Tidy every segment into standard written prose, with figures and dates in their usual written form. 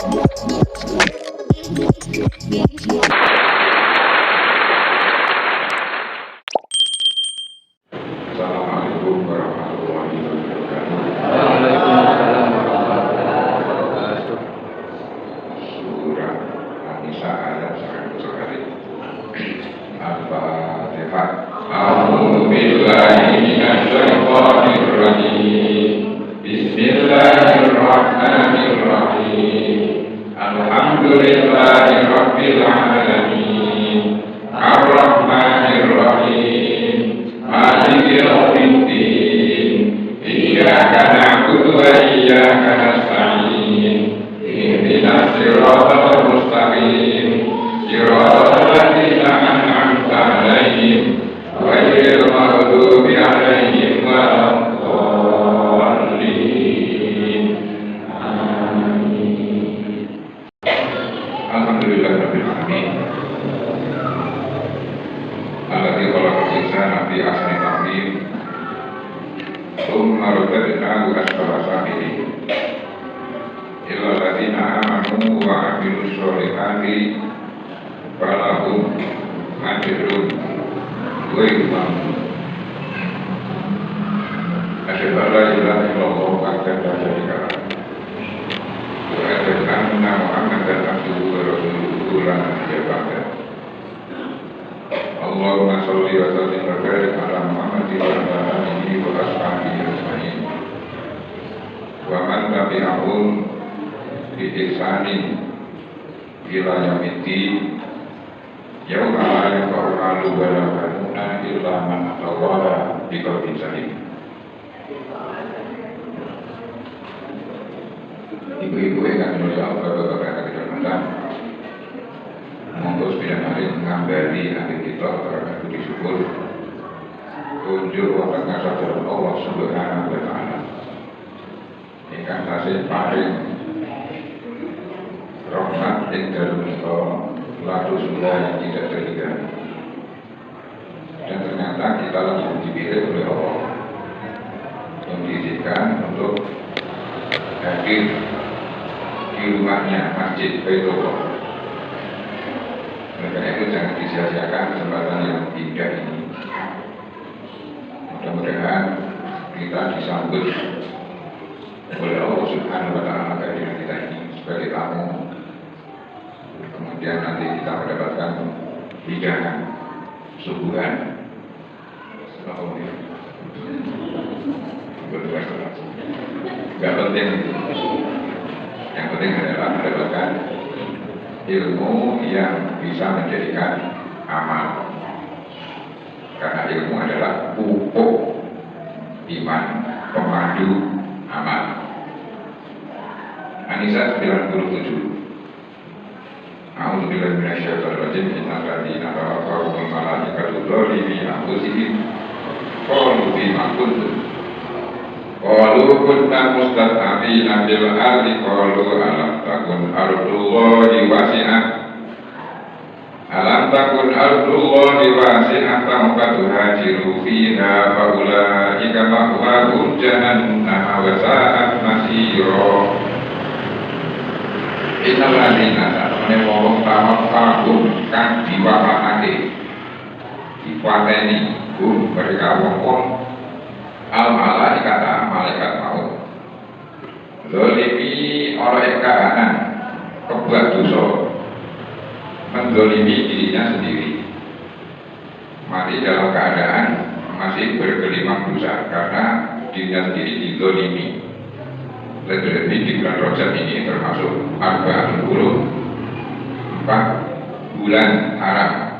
Assalamualaikum warahmatullahi wabarakatuh. Waalaikumsalam warahmatullahi wabarakatuh. Surah An-Nisa ayat 100 Al-Fatihah. A'udzu billahi minasyaitonir rajim. Bismillahirrahmanirrahim. Alhamdulillahi rabbil alamin. Ar-Rahmanir Rahim. Maliki yaumiddin. Iyyaka na'budu wa iyyaka nasta'in. Ihdinas siratal mustaqim. Siratal ladzina an'amta 'alaihim ghairil maghdubi 'alaihim waladdallin. Amin. Alhamdulillahirabbil alamin. Alladzi khalaqal insana fi ahsani taqwim. Tsumma radadnahu asfala safilin. Illa alladzina amanu wa 'amilus sholihati falahum ajrun ghairu mamnun. Asyhadu an la ilaha illallah wahdahu la syarika lah. Wa asyhadu anna Muhammadan abduhu wa rasuluhu la nabiyya ba'dahu. Allahumma sholli wa sallim wa barik ala Muhammadin wa ala alihi wa ashabihi ajma'in. Wa man tabi'ahum bi ihsanin ila yaumiddin. Yauma la yanfa'u malun wa la banuna illa man atallaha biqalbin salim. Ibu-ibu yang mulia Allah, bapak-bapak yang dirahmati, monggo sepeda mari ngambari ati kita karena puji syukur tunjuk wonten kasadaran Allah Subhanahu wa taala. Ingkang tasih paring rahmat ing dalem menika lalu sudah yang tidak terhingga. Dan ternyata kita langsung dipilih oleh Allah yang diizinkan untuk hadir di rumahnya Masjid Baitullah. Oleh karena itu jangan disia-siakan kesempatan yang indah ini. Mudah-mudahan kita disambut oleh Allah Subhanahu wa taala kehadiran kita ini sebagai tamu. Kemudian nanti kita mendapatkan hidangan suguhan. Gak penting. Yang penting adalah mendapatkan ilmu yang bisa menjadikan amal. Karena ilmu adalah pupuk iman, pemandu amal. An-Nisa 97. A'udzu billahi minasyaitonir rajim. Innal ladzina kafaru wal malaikatu dzalimi anfusihim qalu bima kuntum qalu kunna mustad'afina fil ardi qalu alam takun ardullahi wasi'ah fatuhajiru fiha faulaika ma'wahum jahannam wa sa'at masira. Innal ladzina satamene wong tawaffakum kang diwafatake dipateni mereka wong al-malaikata malaikat maut zalimi oleh kahanan kebuat dosa, menzalimi dirinya sendiri, mati dalam keadaan masih bergelimang dosa karena dirinya sendiri dizalimi. Lebih-lebih di bulan Rajab ini termasuk 4 bulan haram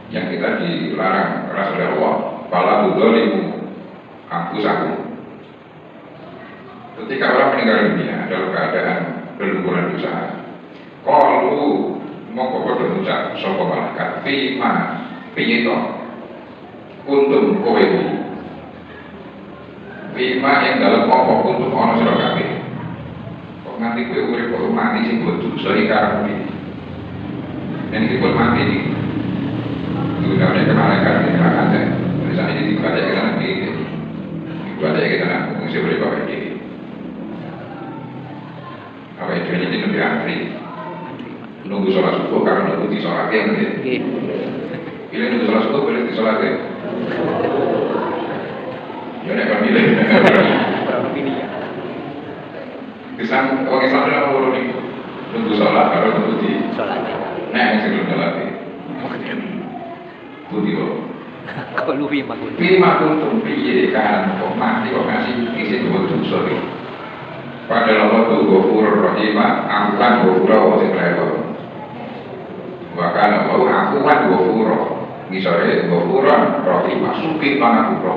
yang kita dilarang keras oleh Allah. Fala tudzalimu anfusakum. Ketika orang meninggal dunia dalam keadaan berlumuran dosa, qalu mongko padha ngucap sapa malaikat fima piye to kuntum kowe iki. Fima yang dalam apa kuntum ana sira kabeh. Kok nganti kowe urip kok mati sing mbok dosa iki karep iki. Yen iki kok mati iki. Sudah ada malaikat yang akan tulisan ini dibaca kita nanti. Dibaca kita nanti mesti boleh bawa ini. Apa itu ini lebih antri. Nunggu sholat subuh karena nunggu di sholat yang Nggih. pilih nunggu sholat subuh pilih di sholat ya. Ya nek kan pilih. Berapa pilih ya? Islam orang Islam adalah orang ini nunggu sholat karena nunggu di Sholatnya. nah yang sebelum sholat ya. Budi loh. Kok luwi makun? Lima kuntum piye kan kok mati kok ngasih isi dua dosa iki. Padahal Allah itu Ghafurur Rahim, ampuhan Ghafura wa sing lewat. Bahkan Allah ampuhan Ghafura. Ngisore Ghafura Rahim suki panapura.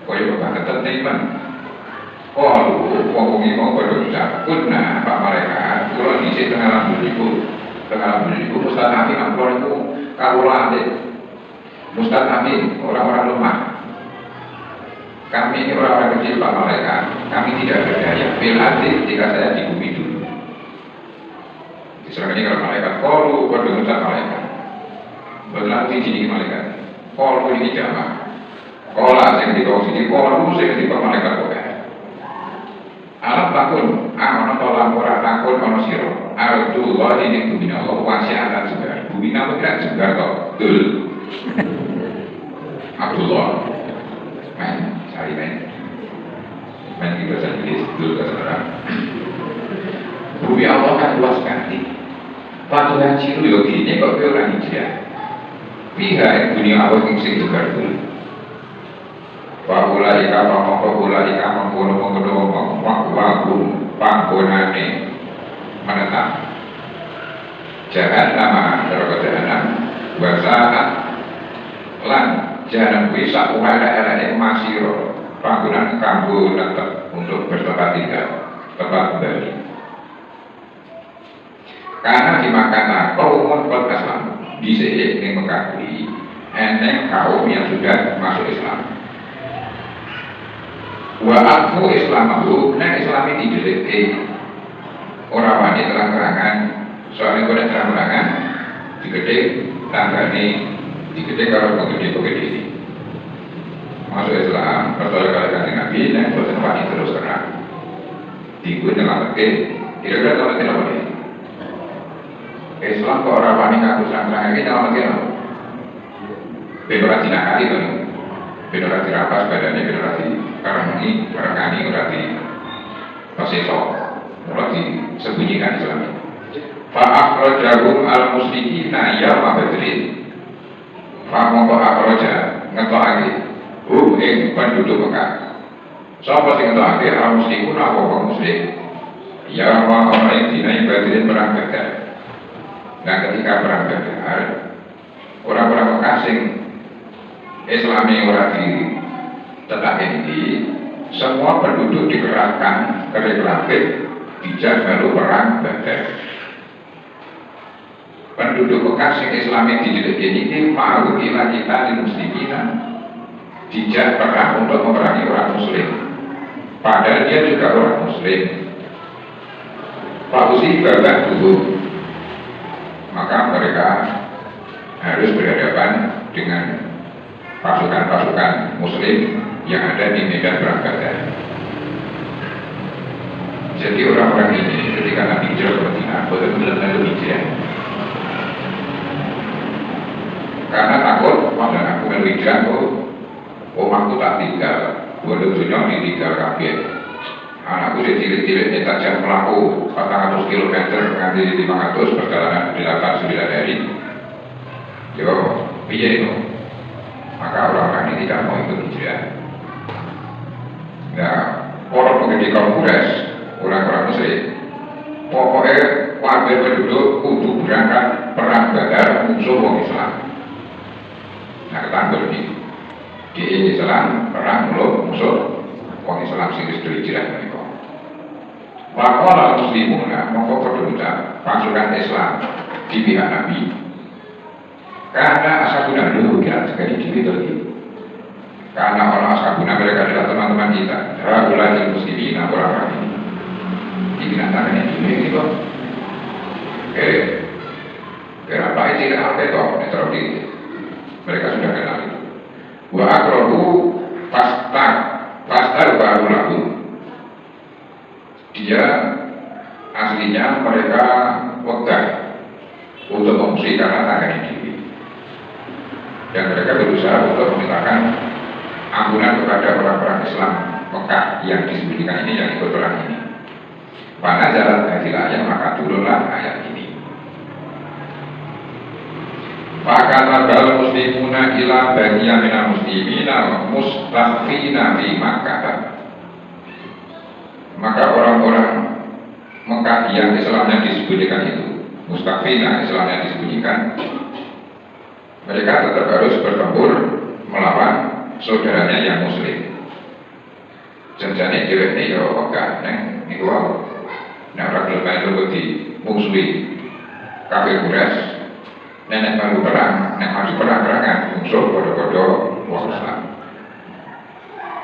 Kaya banget teman. Oh, wong iki mau padha ucap, "Kunna Pak Malaikat, kula dhisik tengah lambu niku Ustaz Amin ampun niku kawula atik. Ustaz Amin, orang-orang lemah. Kami ini orang-orang kecil Pak Malaikat. Kami tidak berdaya. Bilhati jika saya di bumi dulu. Diserahkan ini kalau malaikat. Kalau berdengar malaikat. Berlalu di sini malaikat. Kalau ini jamaah. Kalau saya di bawah sini. Kalau saya di bawah malaikat. Alam takun. Aman tolak orang takun ono siro. Arjullah ini bumi Allah. Wasiatan juga. Bumi Allah tidak juga kok. Betul. Abdullah main, cari main di bahasa Inggris dulu saudara. Bumi Allah kan luas sekali. Patuhan cilu yogi ini kok orang hijrah. Pihak dunia Allah yang sing juga dulu. Bahula ika mengkono waktu panggonane menetap. Jangan nama terhadap jahanam wasaat lan jangan bisa ada masiro panggungan kambu tetap untuk bertempat tinggal tempat kembali karena dimakan kaumun kot Islam di sini yang mengakui eneng kaum yang sudah masuk Islam wa aku Islamahu nek Islam ini didelete orang wanita terang-terangan soalnya kode terang-terangan digede tanggane digede kalau penggede ini masuk Islam percaya kali Nabi dan bertempat terus terang diikut dalam kira-kira dalam apa ini Islam kok orang wanita ngaku terang-terangan ini dalam apa benorasi nakali kan benorasi rapas badannya benorasi karangani berarti pasesok berarti sembunyikan Islam fa'akhrajahum al-muslimina yawma badrin fa'amoko akhraja ngetokake ing penduduk Mekah sapa sing ngetokake al-muslimun apa wong muslim yawma orang dina badrin perang Badar. Nah ketika perang Badar orang-orang Mekah sing Islami ora di tetap ini semua penduduk dikerahkan ke Reklamit dijak lalu perang Badar. Penduduk bekas yang Islami di ini mau ila kita di muslimina dijak perang untuk memerangi orang muslim padahal dia juga orang muslim Fauzi babak dulu maka mereka harus berhadapan dengan pasukan-pasukan muslim yang ada di medan perang Badar. Jadi orang-orang ini ketika Nabi hijrah ke Madinah benar-benar hijrah karena takut pada aku hijrah omahku tak tinggal waduh dunia ditinggal kabeh anakku cilik-cilik tak jam melaku 400 km nganti 500 perjalanan 8-9 hari yo piye itu maka orang-orang ini tidak mau ikut hijrah. Nah orang penggede kaum Quraisy orang-orang muslim pokoknya warga penduduk kudu berangkat perang Badar musuh wong Islam. Nah ketanggul ini di Islam perang musuh wong Islam sing wis hijrah menika. Waqala muslimuna mongko kedua pasukan Islam di pihak Nabi. Karena ashabuna dulu kan sekali gitu lagi. Karena orang ashabuna mereka adalah teman-teman kita. Ragulah muslimin orang-orang ini. Ini nantaranya ini kok. Kenapa ini tidak apa itu? Mereka sudah kenal itu. Wa akrobu pastar baru lalu dia aslinya mereka wegah untuk mengungsi karena tangganya diri, dan mereka berusaha untuk memintakan ampunan kepada orang-orang Islam Mekah yang disembunyikan ini, yang ikut perang ini. Pada jalan hadil ayat, maka turunlah ayat ini. Fakatabal muslimuna ila bagiya minal muslimina mustafina fi Makkah. Maka orang-orang Mekah yang Islamnya disembunyikan itu, mustafina, Islamnya disembunyikan, mereka tetap harus bertempur melawan saudaranya yang muslim. Janjane dhewe ne ya Mekah neng niku wae. Nek ora gelem itu di musuhi kafir Quraisy. Nenek baru perang, nek maju perang-perangan musuh podo-podo wong Islam.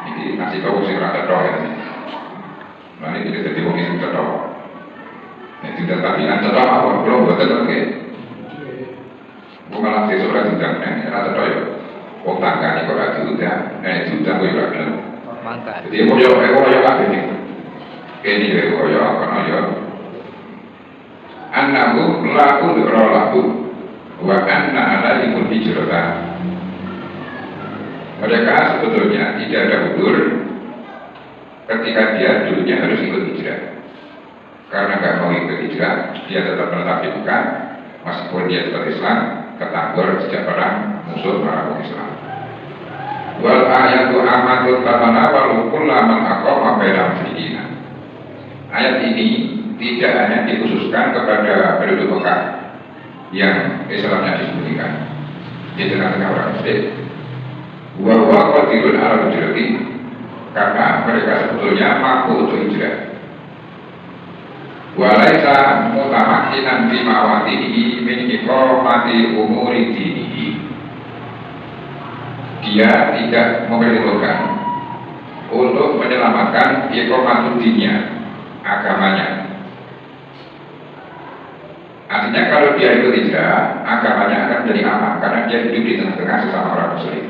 Iki nasi tahu sing ora tetho ya. Mane iki dadi wong sing tetho. Nek tidak tabian tetho apa belum boten oke. Bukan langsung surat tidak nek ora tetho ya. Wong tanggane kok ora diundang, nek diundang kok ora gelem. Mangkat. Jadi koyo kabeh iki. Kene koyo kono ya. Annahu laku laku wa anna alaihimul hijrata. Mereka sebetulnya tidak ada udzur ketika dia dulunya harus ikut hijrah. Karena nggak mau ikut hijrah, dia tetap menetap di Mekah, meskipun dia tetap Islam, ketanggur sejak perang musuh para Islam. Wal ayatu amatul tatana walau kullaman aqama baina muslimina. Ayat ini tidak hanya dikhususkan kepada penduduk Mekah yang Islamnya disembunyikan di tengah-tengah orang Muslim. Wa qadirun ala hijrati, karena mereka sebetulnya mampu untuk hijrah. Walaisa mutamakkinan fi mawatihi min iqamati umuri dinihi. Dia tidak memperhitungkan untuk menyelamatkan iqamatud dinnya, agamanya. Artinya kalau dia ikut hijrah, agamanya akan jadi aman karena dia hidup di tengah-tengah sesama orang muslim.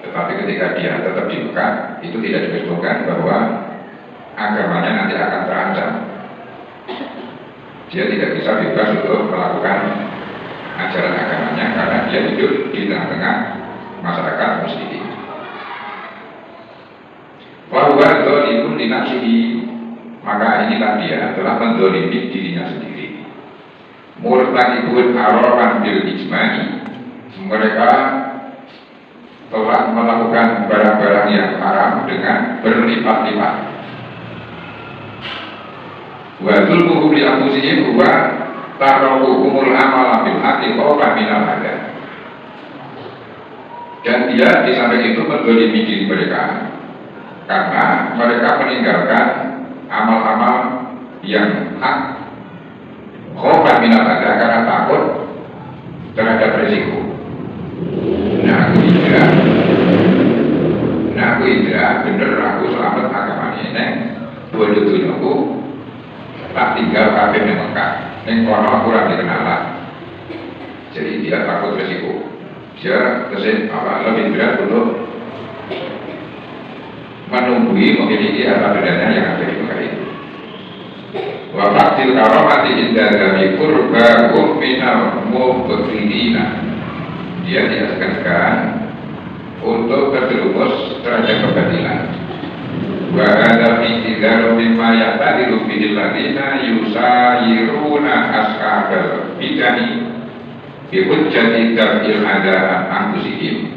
Tetapi ketika dia tetap di Mekah, itu tidak diperhitungkan bahwa agamanya nanti akan terancam. Dia tidak bisa bebas untuk melakukan ajaran agamanya karena dia hidup di tengah-tengah masyarakat muslim. Wa huwa dzalimun li nafsihi, maka inilah dia telah menzalimi dirinya sendiri. Murtakibun araman bil ijmani, mereka telah melakukan barang-barang yang haram dengan berlipat-lipat. Wa zulmuhum li anfusihim huwa tarakuhumul amala bil haqi khawfan minal hadar. Dan dia di samping itu menzalimi diri mereka karena mereka meninggalkan amal-amal yang hak, khawfan minal hadar, karena takut terhadap risiko. Nah aku hijrah, bener aku selamat agama ini, bodoh dunyoku tak tinggal kabeh di Mekah, yang kono aku ora dikenalan. Jadi dia takut risiko. Dia lebih berat untuk menunggui memiliki harta bendanya yang ada di Mekah itu. Wa faqtil karamati inda dzami qurba minal mubtilina. Dia tidak segan-segan untuk terjerumus terhadap kebatilan. Wa hadza fi idzaru mimma ya'tadilu bil ladina yusayiruna ashabal bid'ah bi hujjati daril adaan anfusihim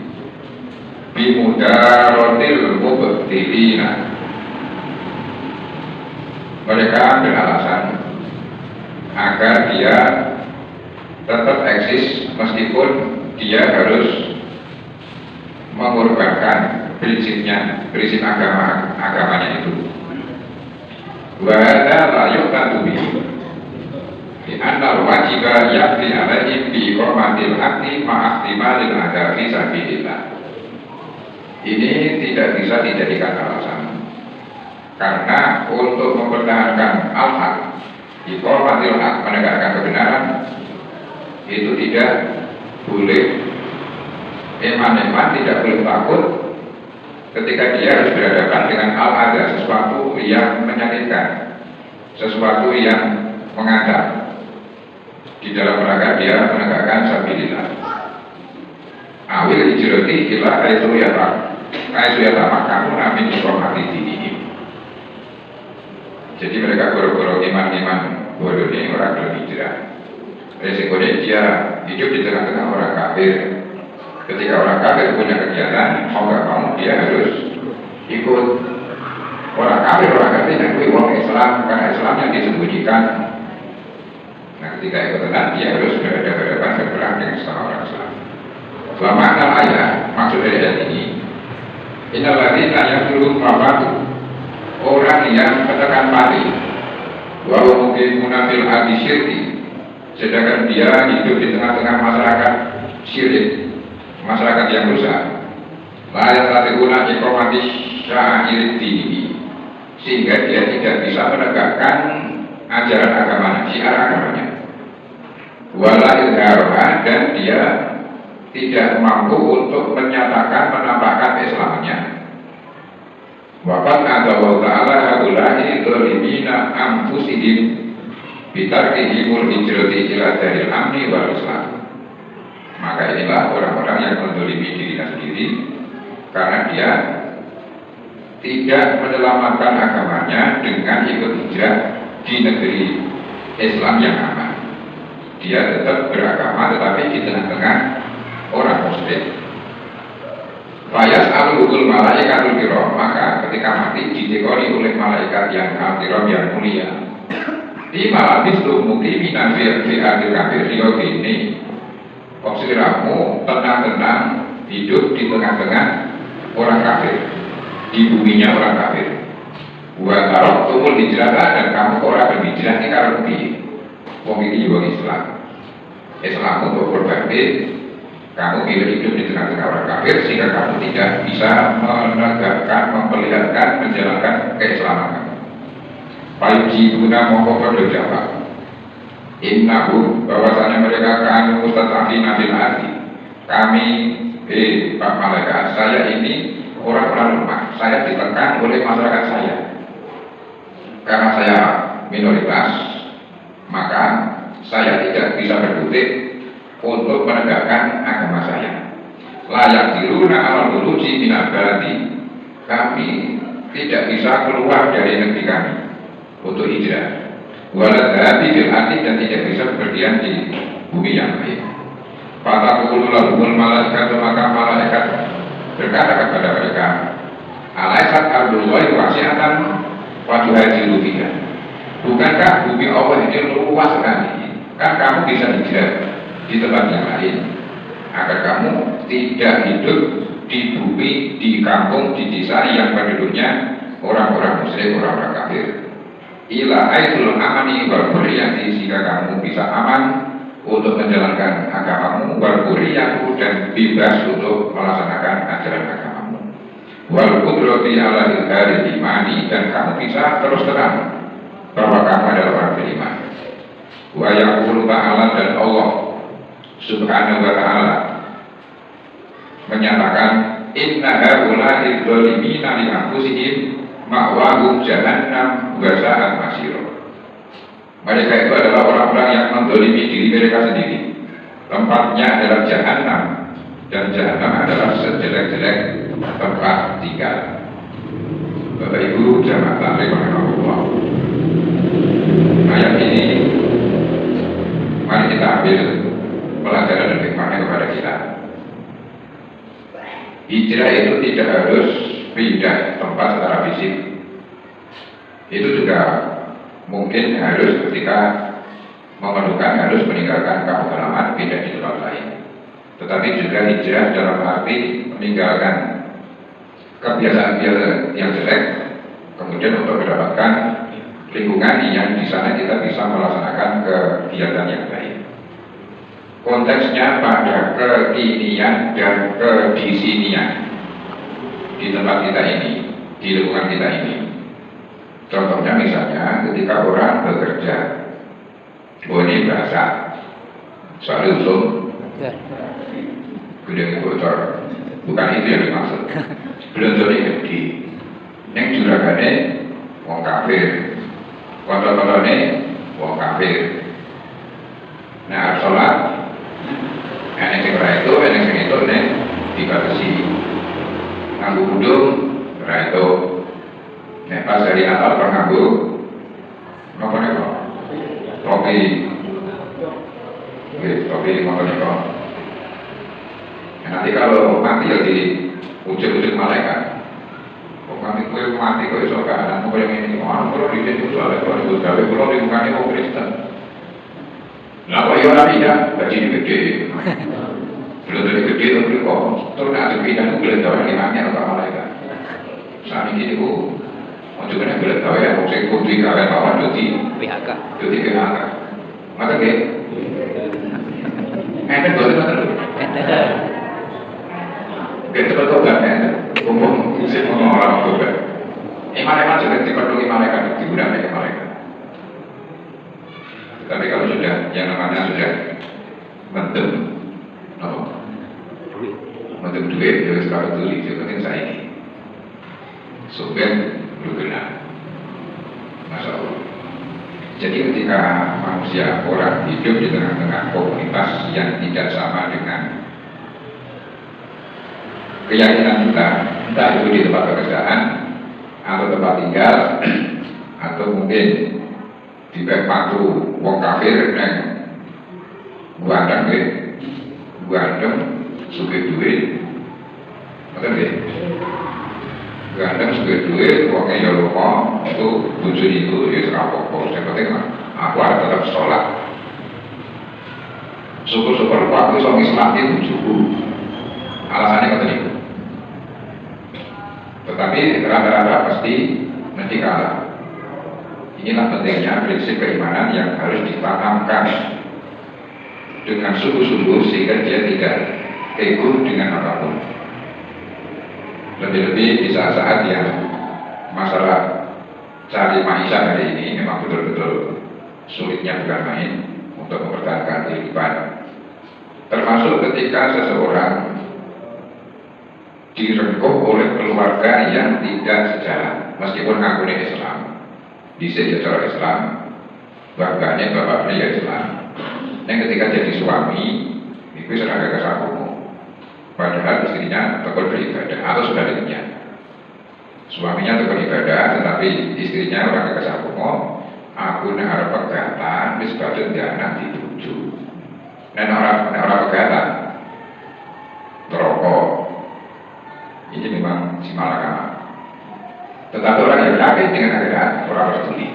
bi mudaratil mubtilina. Mereka beralasan agar dia tetap eksis meskipun dia harus mengorbankan prinsipnya, prinsip agamanya itu. Wa hadza la yuqadu bihi di anna wajiba yakfi alaihim bi iqamatil haqqi ma'ahtimalil adafi sabilillah. Ini tidak bisa dijadikan alasan, karena untuk mempertahankan al-haq, iqamatil haq, menegakkan kebenaran, itu tidak boleh eman-eman, tidak boleh takut ketika dia harus berhadapan dengan al-adha, sesuatu yang menyakitkan, sesuatu yang mengantar di dalam rangka dia menegakkan sabilillah. Awil hijrati ila kaisuyata kamu amin informasi ini. Jadi mereka goro-goro iman-iman bodoh ini orang belum hijrah. Resikonya dia hidup di tengah-tengah orang kafir. Ketika orang kafir punya kegiatan, mau nggak mau dia harus ikut. Orang kafir yang uang Islam, karena Islam yang disembunyikan. Nah, ketika ikut tenang, dia harus berhadapan berperang dengan sama orang Islam. Selama ayat maksud dari ayat ini, innal ladzina yaqulun mafatu, orang yang katakan mati, wa mungkin munafil hati syirki, sedangkan dia hidup di tengah-tengah masyarakat syirik, masyarakat yang rusak. Layak satu guna iqamati sya'airid dini, sehingga dia tidak bisa menegakkan ajaran agamanya, syiar agamanya. Wala izharuha, dan dia tidak mampu untuk menyatakan, menampakkan Islamnya. Waqad adallahu ta'ala haula'i dhalimina anfusihim bitarkihimul hijrati ila daril amni wal islam. Maka inilah orang-orang yang menzalimi dirinya sendiri karena dia tidak menyelamatkan agamanya dengan ikut hijrah di negeri Islam yang aman. Dia tetap beragama tetapi di tengah-tengah orang muslim. Fayas al-hukul malaikatul kiram, maka ketika mati ditekoni oleh malaikat yang al-kiram yang mulia. Di malabis lumuti minafir fi akhir kafir rio ini. Obsiramu tenang-tenang hidup di tengah-tengah orang kafir, di buminya orang kafir. Wa tarok tumul hijrah, dan kamu orang berhijrah ini karena wong iki wong Islam. Islam untuk berbakti, kamu pilih hidup di tengah-tengah orang kafir sehingga kamu tidak bisa menegakkan, memperlihatkan, menjalankan keislaman kamu. Paiji guna mongko pada jawab. Innahu, bahwasanya mereka kanu mustatafina fil ardi. Kami, Pak Malaikat, saya ini orang-orang lemah. Saya ditekan oleh masyarakat saya. Karena saya minoritas, maka saya tidak bisa berkutik untuk menegakkan agama saya. Layak diruna awal duluji minal baladi, kami tidak bisa keluar dari negeri kami untuk hijrah. Waladhabi bil ardi, dan tidak bisa berdiam di bumi yang lain. Fatakulu lahumul malaikat, maka malaikat berkata kepada mereka, alaisat ardullahi wasi'atan fatuhajiru fiha. Bukankah bumi Allah ini luas sekali? Kan kamu bisa hijrah di tempat yang lain, agar kamu tidak hidup di bumi, di kampung, di desa yang penduduknya orang-orang muslim, orang-orang kafir. Ila aitul amani wal hurriyati, sehingga kamu bisa aman untuk menjalankan agamamu, wal hurriyatu, dan bebas untuk melaksanakan ajaran agamamu, wal qudrati ala izharil imani, dan kamu bisa terus terang bahwa kamu adalah orang beriman. Wa yaqulu ta'ala, dan Allah Subhanahu wa ta'ala menyatakan, inna haula'i dzalimina li anfusihim ma'wahum jahannam wa sa'at masir. Mereka itu adalah orang-orang yang menzalimi diri mereka sendiri. Tempatnya adalah jahannam, dan jahannam adalah sejelek-jelek tempat tinggal. Bapak Ibu jamaah taklim rahimahullah, ayat ini mari kita ambil pelajaran dan hikmahnya kepada kita. Hijrah itu tidak harus pindah tempat secara fisik. Itu juga mungkin harus ketika memerlukan harus meninggalkan kampung halaman, pindah di tempat lain. Tetapi juga hijrah dalam arti meninggalkan kebiasaan-kebiasaan yang jelek, kemudian untuk mendapatkan lingkungan yang di sana kita bisa melaksanakan kegiatan yang baik. Konteksnya pada kekinian dan kedisinian di tempat kita ini, di lingkungan kita ini. Contohnya misalnya ketika orang bekerja, ini bahasa soal usum, gedeng bocor, bukan itu yang dimaksud. Belum jadi gede, yang juragane wong kafir, Kontol-kontolnya wong kafir. Nah harus sholat. Enak sing ora itu, enak sing itu nih dibatasi. Nganggu kudung, ora itu. Nek pas dari Natal per nganggu, apa nih kok? Topi, topi motor nih kok. Nanti kalau mati ya di ujung-ujung malaikat. Kok mati kok iso keadaan kok yang ini orang kalau di sini soalnya kalau di gawe kalau di mukanya kok Kristen. Lah kok ya ora tidak gaji gede. Belum dari gede tapi kok terus ada bidang boleh tahu limanya atau malaikat. Saat ini ku mau juga nih boleh tahu ya kok saya kudu gawe kawan cuti PHK. Cuti PHK. Mata ke? Enten betul. Kita betul kan ya? Umum sih orang juga. Malaikat sudah dipenuhi malaikat, digunakan oleh malaikat. Tapi kalau sudah yang namanya sudah mendem, mendem duit, jadi sekarang tulis, itu penting saya ini. Sumber berguna, masya Allah. Jadi ketika manusia orang hidup di tengah-tengah komunitas yang tidak sama dengan keyakinan kita, entah itu di tempat pekerjaan atau tempat tinggal atau mungkin di patu wong kafir yang guandeng sugih duit betul ya guandeng sugih duit wongnya ya lupa itu tujuan itu ya serapok yang penting aku harus tetap sholat syukur-syukur aku bisa ngismati tujuhku alasannya kata itu. Tetapi rata-rata pasti nanti kalah. Inilah pentingnya prinsip keimanan yang harus ditanamkan dengan sungguh-sungguh sehingga dia tidak ego dengan apapun. Lebih-lebih di saat-saat yang masalah cari maisha hari ini memang betul-betul sulitnya bukan main untuk mempertahankan kehidupan. Termasuk ketika seseorang direngkuh oleh keluarga yang tidak sejalan, meskipun ngakunya Islam, bisa ya cara Islam, bangganya bapaknya ya Islam. Yang ketika jadi suami, itu sudah agak kesakumu, padahal istrinya tekun beribadah atau sudah demikian. Suaminya tekun ibadah, tetapi istrinya orang kesakumu, aku nak harap pegatan, disebabkan dia anak dibujuk. Dan orang pegatan, merokok. Ini memang si malakama. Tetapi orang yang yakin dengan akhirat, orang peduli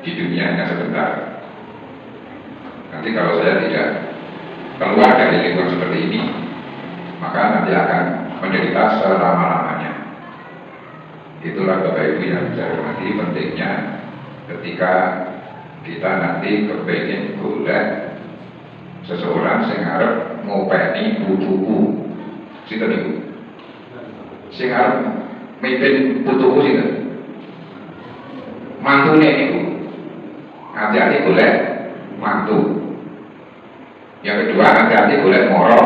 di dunia hanya sebentar. Nanti kalau saya tidak keluar dari lingkungan seperti ini, maka nanti akan menderita selama-lamanya. Itulah Bapak Ibu yang saya hormati pentingnya ketika kita nanti kepengen golek seseorang yang harap ngopeni butuhku, sinten niku? Sing arep mimpin putuku sinten? Mantune niku. Hati-hati golek mantu. Yang kedua hati-hati golek moro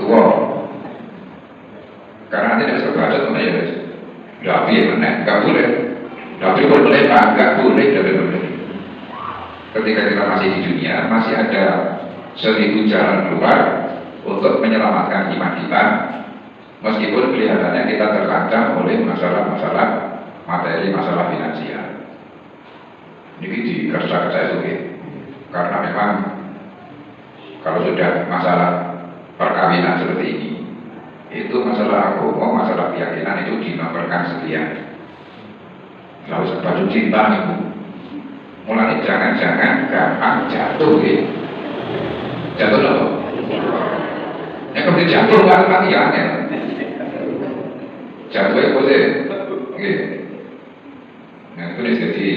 tua. Karena nanti tidak sebatas mana ya guys. Tapi mana? Gak boleh. Tapi boleh pak, gak boleh, tidak boleh. Ketika kita masih di dunia, masih ada 1000 jalan keluar untuk menyelamatkan iman kita. Meskipun kelihatannya kita terancam oleh masalah-masalah materi, masalah finansial. Ini di kerja-kerja itu, karena memang kalau sudah masalah perkawinan seperti ini, itu masalah agama, masalah keyakinan itu dinomorkan sekian. Lalu sebab cinta ibu, mulai jangan-jangan gampang jatuh, jatuh loh. Yang kemudian jatuh kan latihannya. Jatuhnya boleh, nah itu jadi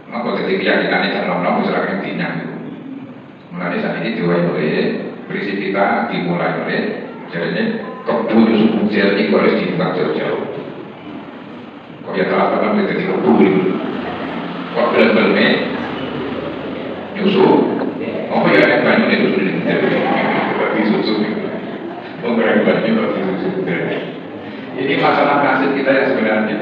apa jadi keyakinan yang nom-nom masyarakat yang mulai saat ini diwai oleh prinsip kita dimulai oleh jadinya kebun suku ini harus dibuka jauh-jauh. Kok ya telah pernah menjadi kebun, kok benar-benar nyusu, apa ya yang banyak itu sudah jadi susu, memberi banyak susu. Ini masalah nasib kita yang sebenarnya.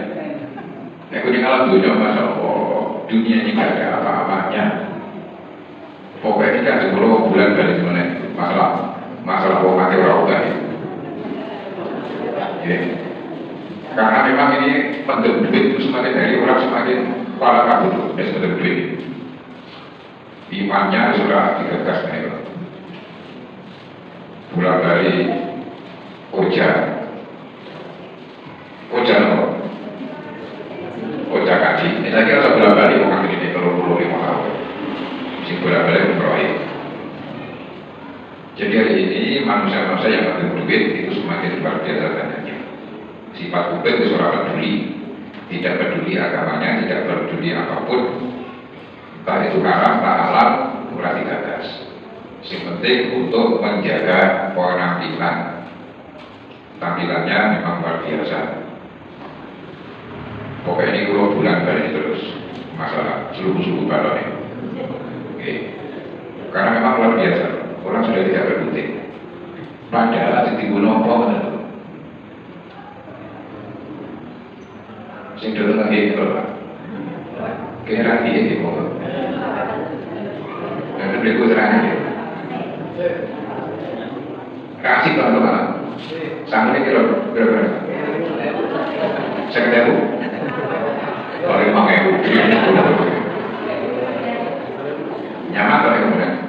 Yang kuning alam dunia, masya Allah. dunia ini tidak ada apa-apanya. Pokoknya ini kan 10 bulan dari mana masalah mati orang udah. Ya. Karena memang ini penting duit itu semakin dari orang semakin kepala kabut, dan semakin duit. Imannya sudah digagas naik. Mulai dari Oja apa? Oja kaji. Ini saya kira sudah bulan balik orang ini kalau 25 tahun. Mesti bulan balik memperoleh. Jadi hari ini manusia-manusia yang ada duit itu semakin luar biasa banyaknya. Sifat ubed itu orang peduli, tidak peduli agamanya, tidak peduli apapun. Entah itu haram, tak halal, murah digagas. Yang penting untuk menjaga penampilan. Tampilannya memang luar biasa. Pokoknya ini 2 bulan balik terus masalah suhu-suhu balon ini. Oke. Karena memang luar biasa. Orang sudah tidak berkutik. Padahal di gunung apa benar? Sing dulu lagi itu lah. Kira ini kok. Dan berikut terakhir. Kasih kalau malam. Sama ini kira berapa? Saya ketemu. Kalau 5.000. Nyaman kalau kemudian.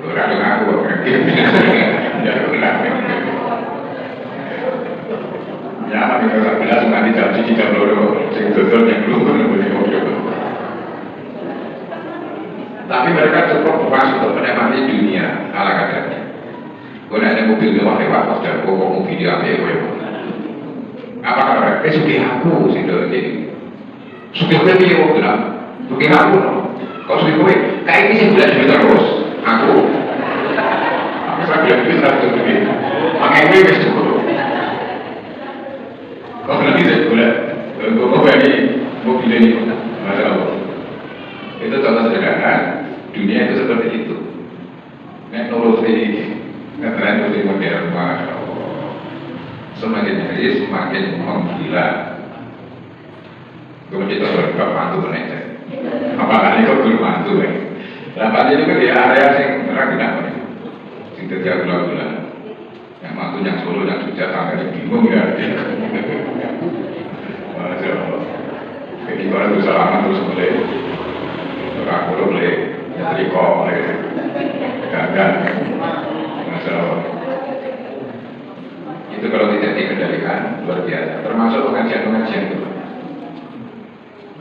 Orang dengan aku nyaman itu tak bilang nanti jam 1 jam 2 sing dodol yang dulu. Tapi mereka cukup puas untuk menikmati dunia ala kadarnya. Gue ada mobil mewah lewat, dan gue mau video apa ya? Apa kabar? Sugi aku sih dulu ini. Sugi gue pilih mau bilang, sugi aku no. Kau sugi gue, kayak ini sih bulan duit terus. Aku saya bilang duit satu duit. Pakai gue wes cukup. Kau nanti saya bulan, gue mau ini mobil ini masalah. Itu contoh sederhana. Dunia itu seperti itu. Teknologi teknologi modern, masya Allah, semakin hari semakin menggila. Kemudian kita berdoa mantu menaik. Apalagi kau guru mantu ya. Lapan ini kan di area yang rakyat ini, sing terjadi gula-gula. Yang mantu yang Solo yang Jogja sampai bingung ya. Masya Allah. Jadi kalau itu salaman terus boleh. Aku boleh jadi kok boleh gagal. Masya Allah. Itu kalau tidak dikendalikan luar biasa. Termasuk pengajian-pengajian itu.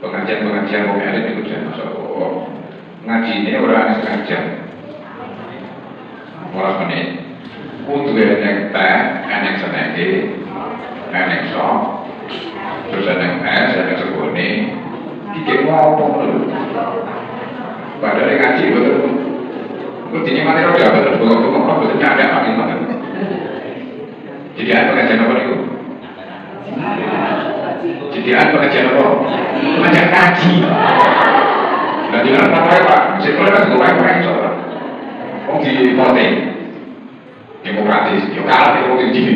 Pengajian-pengajian mau elit itu jangan masuk. Ngaji ini orang setengah jam. Orang menit. Untuk yang teh, yang seneki, yang sok, terus yang es, yang sebuni, dikit mau dulu. Padahal yang ngaji betul. Kau jadi mana roda betul, bukan betul ada apa gimana? Jadi apa pengajian apa itu? Jadi apa pengajian apa? Pengajian ngaji. Nah di mana apa Pak? Sekolah kan gue main soal. Oh di voting, demokratis, yo kalah di voting gini.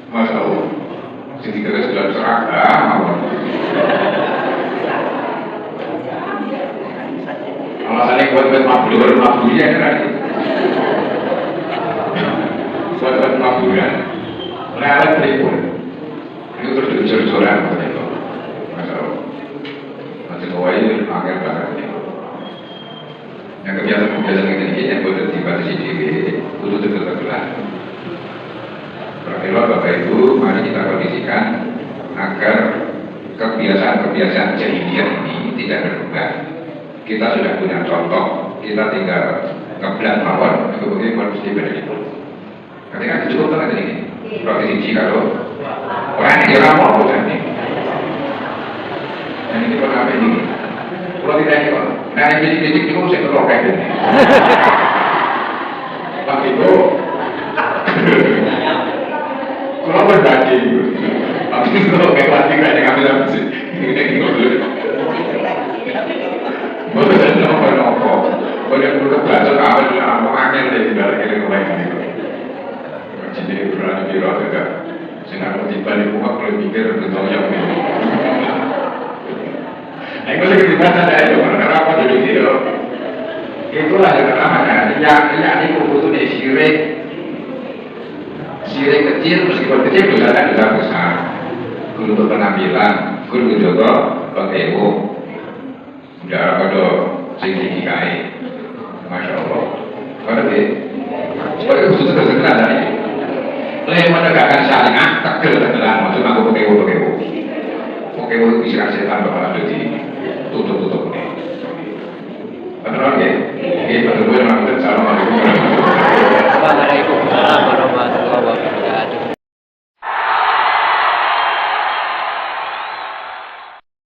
Masya Allah. Jadi kita sudah seragam. Alasannya buat mabuk-mabunya kan? Buat mabuknya. Lewat telepon. Itu terus dicuri-curan begitu. Masya Allah. Masih bawa ini akhir banget. Yang kebiasaan ini yang boleh dibatasi diri untuk tergelar. Berarti Bapak Ibu, mari kita kondisikan agar kebiasaan-kebiasaan jahiliyah ini tidak berubah. Kita sudah punya contoh, kita tinggal ngeblan mawon, kemudian mesti begitu. Ketika itu cukup tengah ini, provinsi kalau orang yang orang mau jadi. Dan ini pernah ini, kalau tidak ini kok, nah yang bidik-bidik itu saya terlalu kayak gini. Pak Ibu, kalau berbagi, tapi kalau kayak lagi kayak ngambil apa sih? Ini dulu. Boleh nopo. Boleh perlu baca apa angin dari kiri mulai ini. Jadi berani biro juga. Saya nggak tiba di muka boleh pikir tentang yang ini. Itu sih gimana ada itu karena apa jadi gitu. Itulah yang namanya yang ini butuh di sirik kecil meskipun kecil juga ada juga besar. Untuk penampilan, guru juga pakai ibu, udah pada segi kai, masya Allah. Pada deh, sebagai khusus terkenal dari lewat menegakkan syariat, tegel-tegelan maksud aku pakai ibu bisa setan bakal ada di tutup nih. Betul ya? Betul gue memang Assalamualaikum. Assalamualaikum.